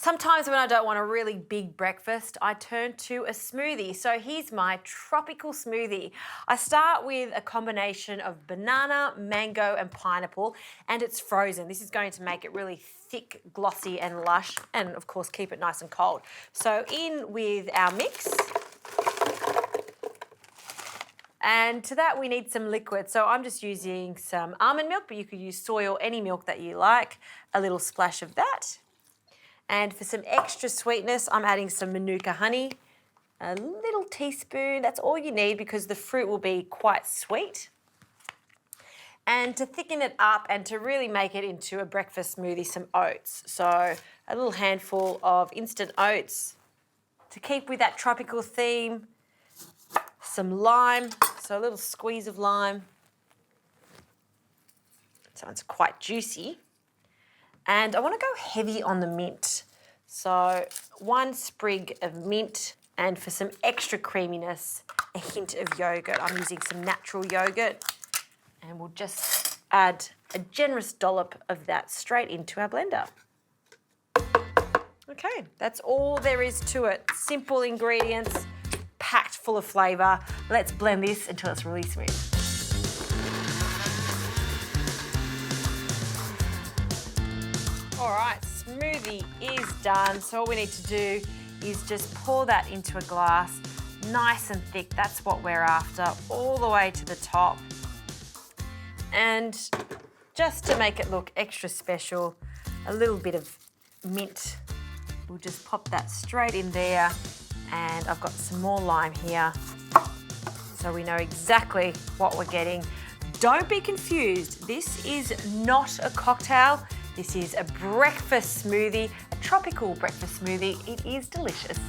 Sometimes when I don't want a really big breakfast, I turn to a smoothie. So here's my tropical smoothie. I start with a combination of banana, mango, and pineapple, and it's frozen. This is going to make it really thick, glossy, and lush, and of course keep it nice and cold. So in with our mix. And to that we need some liquid. So I'm just using some almond milk, but you could use soy or any milk that you like. A little splash of that. And for some extra sweetness, I'm adding some Manuka honey, a little teaspoon. That's all you need because the fruit will be quite sweet. And to thicken it up and to really make it into a breakfast smoothie, some oats. So a little handful of instant oats. To keep with that tropical theme, some lime, so a little squeeze of lime. So it's quite juicy. And I want to go heavy on the mint. So 1 sprig of mint, and for some extra creaminess, a hint of yogurt. I'm using some natural yogurt, and we'll just add a generous dollop of that straight into our blender. Okay, that's all there is to it. Simple ingredients, packed full of flavour. Let's blend this until it's really smooth. All right, smoothie is done. So all we need to do is just pour that into a glass, nice and thick. That's what we're after, all the way to the top. And just to make it look extra special, a little bit of mint. We'll just pop that straight in there. And I've got some more lime here, so we know exactly what we're getting. Don't be confused. This is not a cocktail. This is a breakfast smoothie, a tropical breakfast smoothie. It is delicious.